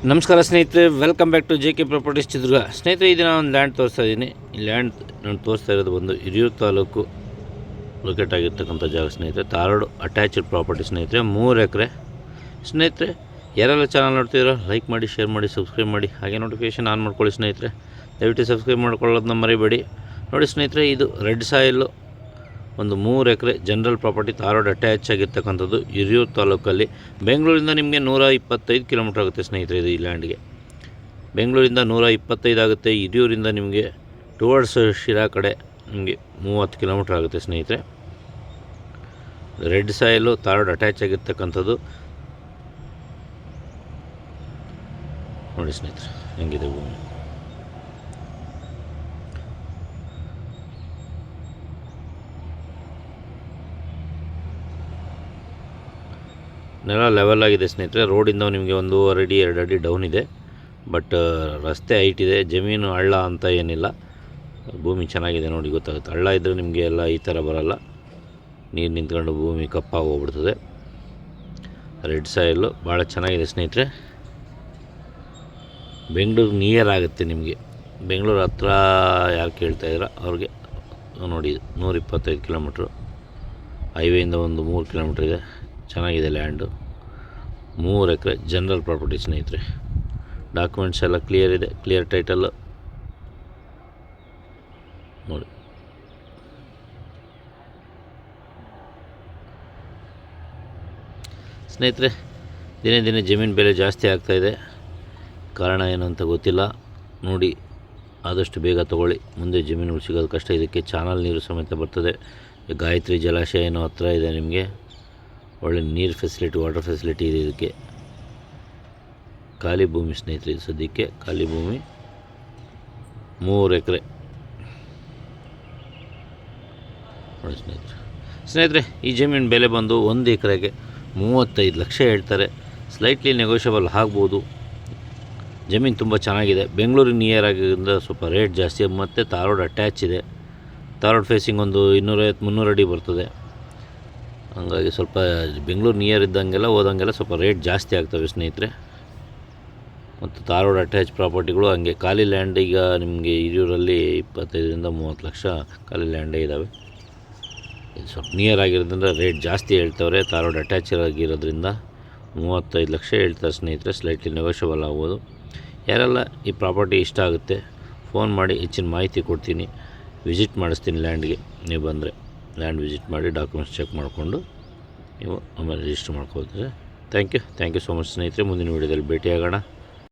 ನಮಸ್ಕಾರ ಸ್ನೇಹಿತರೆ, welcome back to JK properties Chitradurga. ಸ್ನೇಹಿತರೆ, ಇದು ನಾನು ಒಂದು ಲ್ಯಾಂಡ್ ತೋರಿಸ್ತಾ ಇದ್ದೀನಿ. ಈ ಲ್ಯಾಂಡ್ ನಾನು ತೋರಿಸ್ತಾ ಇರೋದು ಬಂದು ಹಿರಿಯೂರು ತಾಲೂಕು ಲೊಕೇಟ್ ಆಗಿರ್ತಕ್ಕಂಥ ಜಾಗ ಸ್ನೇಹಿತರೆ. ತಾರೋಡು ಅಟ್ಯಾಚ್ಡ್ ಪ್ರಾಪರ್ಟಿ ಸ್ನೇಹಿತರೆ, 3 ಎಕರೆ. ಸ್ನೇಹಿತರೆ, ಯಾರೆಲ್ಲ ಚಾನಲ್ ನೋಡ್ತಿದ್ದೀರೋ ಲೈಕ್ ಮಾಡಿ, ಶೇರ್ ಮಾಡಿ, ಸಬ್ಸ್ಕ್ರೈಬ್ ಮಾಡಿ, ಹಾಗೆ ನೋಟಿಫಿಕೇಷನ್ ಆನ್ ಮಾಡ್ಕೊಳ್ಳಿ ಸ್ನೇಹಿತರೆ. ದಯವಿಟ್ಟು ಸಬ್ಸ್ಕ್ರೈಬ್ ಮಾಡ್ಕೊಳ್ಳೋದನ್ನ ಮರಿಬೇಡಿ. ನೋಡಿ ಸ್ನೇಹಿತರೆ, ಇದು ರೆಡ್ ಸಾಯಿಲು ಒಂದು 3 ಎಕರೆ ಜನರಲ್ ಪ್ರಾಪರ್ಟಿ, ತಾರೋಡ್ ಅಟ್ಯಾಚ್ ಆಗಿರ್ತಕ್ಕಂಥದ್ದು, ಹಿರಿಯೂರು ತಾಲೂಕಲ್ಲಿ. ಬೆಂಗಳೂರಿಂದ ನಿಮಗೆ 125 ಕಿಲೋಮೀಟ್ರ್ ಆಗುತ್ತೆ ಸ್ನೇಹಿತರೆ. ಇದು ಈ ಲ್ಯಾಂಡ್ಗೆ ಬೆಂಗಳೂರಿಂದ 125 ಆಗುತ್ತೆ. ಹಿರಿಯೂರಿಂದ ನಿಮಗೆ ಟುವರ್ಡ್ಸ್ ಶಿರಾ ಕಡೆ ನಿಮಗೆ 30 ಕಿಲೋಮೀಟ್ರ್ ಆಗುತ್ತೆ ಸ್ನೇಹಿತರೆ. ರೆಡ್ ಸಾಯಿಲು ತಾರೋಡ್ ಅಟ್ಯಾಚ್ ಆಗಿರ್ತಕ್ಕಂಥದ್ದು. ನೋಡಿ ಸ್ನೇಹಿತರೆ, ಹೆಂಗಿದೆ ಭೂಮಿ. ನೆಲ ಲೆವೆಲ್ ಆಗಿದೆ ಸ್ನೇಹಿತರೆ. ರೋಡಿಂದ ನಿಮಗೆ 1.5 ಅಡಿ 2 ಅಡಿ ಡೌನ್ ಇದೆ. ಬಟ್ ರಸ್ತೆ ಹೈಟ್ ಇದೆ. ಜಮೀನು ಹಳ್ಳ ಅಂತ ಏನಿಲ್ಲ. ಭೂಮಿ ಚೆನ್ನಾಗಿದೆ ನೋಡಿ, ಗೊತ್ತಾಗುತ್ತೆ. ಹಳ್ಳ ಇದ್ದರೆ ನಿಮಗೆ ಎಲ್ಲ ಈ ಥರ ಬರೋಲ್ಲ. ನೀರು ನಿಂತ್ಕೊಂಡು ಭೂಮಿ ಕಪ್ಪಾಗಿ ಹೋಗ್ಬಿಡ್ತದೆ. ರೆಡ್ ಸಾಯಿಲು ಭಾಳ ಚೆನ್ನಾಗಿದೆ ಸ್ನೇಹಿತರೆ. ಬೆಂಗಳೂರು ನಿಯರ್ ಆಗುತ್ತೆ ನಿಮಗೆ. ಬೆಂಗಳೂರು ಹತ್ರ ಯಾರು ಕೇಳ್ತಾಯಿದ್ದೀರ ಅವ್ರಿಗೆ ನೋಡಿ, 125 ಕಿಲೋಮೀಟ್ರು. ಹೈವೇಯಿಂದ ಒಂದು 3 ಕಿಲೋಮೀಟ್ರ್ ಇದೆ. ಚೆನ್ನಾಗಿದೆ ಲ್ಯಾಂಡು. 3 ಎಕರೆ ಜನರಲ್ ಪ್ರಾಪರ್ಟಿ ಸ್ನೇಹಿತರೆ. ಡಾಕ್ಯುಮೆಂಟ್ಸ್ ಎಲ್ಲ ಕ್ಲಿಯರ್ ಇದೆ, ಕ್ಲಿಯರ್ ಟೈಟಲ್ಲು ನೋಡಿ. ಸ್ನೇಹಿತರೆ, ದಿನೇ ದಿನೇ ಜಮೀನು ಬೆಲೆ ಜಾಸ್ತಿ ಆಗ್ತಾಯಿದೆ. ಕಾರಣ ಏನು ಅಂತ ಗೊತ್ತಿಲ್ಲ. ನೋಡಿ, ಆದಷ್ಟು ಬೇಗ ತೊಗೊಳ್ಳಿ. ಮುಂದೆ ಜಮೀನುಗಳು ಸಿಗೋದು ಕಷ್ಟ. ಇದಕ್ಕೆ ಚಾನಲ್ ನೀರು ಸಮೇತ ಬರ್ತದೆ. ಗಾಯತ್ರಿ ಜಲಾಶಯ ಏನೋ ಹತ್ರ ಇದೆ ನಿಮಗೆ. ಒಳ್ಳೆ ನೀರು ಫೆಸಿಲಿಟಿ, ವಾಟರ್ ಫೆಸಿಲಿಟಿ ಇದೆ ಇದಕ್ಕೆ. ಖಾಲಿ ಭೂಮಿ ಸ್ನೇಹಿತರೆ, ಇದು ಸದ್ಯಕ್ಕೆ ಖಾಲಿ ಭೂಮಿ. 3 ಎಕರೆ ನೋಡಿ ಸ್ನೇಹಿತರೆ. ಈ ಜಮೀನು ಬೆಲೆ ಬಂದು 1 ಎಕರೆಗೆ 35 ಲಕ್ಷ ಹೇಳ್ತಾರೆ. ಸ್ಲೈಟ್ಲಿ ನೆಗೋಷಿಯಬಲ್ ಆಗ್ಬೋದು. ಜಮೀನು ತುಂಬ ಚೆನ್ನಾಗಿದೆ. ಬೆಂಗಳೂರಿಗೆ ನಿಯರ್ ಆಗಿದ್ದರಿಂದ ಸ್ವಲ್ಪ ರೇಟ್ ಜಾಸ್ತಿ. ಮತ್ತು ತಾರೋಡ್ ಅಟ್ಯಾಚ್ ಇದೆ. ತಾರೋಡ್ ಫೇಸಿಂಗ್ ಒಂದು 250-300 ಅಡಿ ಬರ್ತದೆ. ಹಂಗಾಗಿ ಸ್ವಲ್ಪ ಬೆಂಗಳೂರು ನಿಯರ್ ಇದ್ದಂಗೆಲ್ಲ ಹೋದಂಗೆಲ್ಲ ಸ್ವಲ್ಪ ರೇಟ್ ಜಾಸ್ತಿ ಆಗ್ತವೆ ಸ್ನೇಹಿತರೆ. ಮತ್ತು ತಾರೋಡ್ ಅಟ್ಯಾಚ್ ಪ್ರಾಪರ್ಟಿಗಳು ಹಂಗೆ. ಖಾಲಿ ಲ್ಯಾಂಡ್ ಈಗ ನಿಮಗೆ ಹಿರಿಯೂರಲ್ಲಿ 25-30 ಲಕ್ಷ ಖಾಲಿ ಲ್ಯಾಂಡೇ ಇದ್ದಾವೆ. ಇದು ಸ್ವಲ್ಪ ನಿಯರ್ ಆಗಿರೋದ್ರಿಂದ ರೇಟ್ ಜಾಸ್ತಿ ಹೇಳ್ತವ್ರೆ. ತಾರೋಡ್ ಅಟ್ಯಾಚ್ ಆಗಿರೋದ್ರಿಂದ 35 ಲಕ್ಷ ಹೇಳ್ತಾರೆ ಸ್ನೇಹಿತರೆ. ಸ್ಲೈಟ್ಲಿ ನೆಗೋಷಿಯಬಲ್ ಆಗ್ಬೋದು. ಯಾರೆಲ್ಲ ಈ ಪ್ರಾಪರ್ಟಿ ಇಷ್ಟ ಆಗುತ್ತೆ ಫೋನ್ ಮಾಡಿ, ಹೆಚ್ಚಿನ ಮಾಹಿತಿ ಕೊಡ್ತೀನಿ. ವಿಸಿಟ್ ಮಾಡಿಸ್ತೀನಿ ಲ್ಯಾಂಡ್ಗೆ. ನೀವು ಬಂದರೆ ಲ್ಯಾಂಡ್ ವಿಸಿಟ್ ಮಾಡಿ ಡಾಕ್ಯುಮೆಂಟ್ಸ್ ಚೆಕ್ ಮಾಡಿಕೊಂಡು ನೀವು ಆಮೇಲೆ ರಿಜಿಸ್ಟರ್ ಮಾಡ್ಕೊಳ್ತೀರಿ. ಥ್ಯಾಂಕ್ ಯು ಸೋ ಮಚ್ ಸ್ನೇಹಿತರೆ. ಮುಂದಿನ ವೀಡಿಯೋದಲ್ಲಿ ಭೇಟಿಯಾಗೋಣ.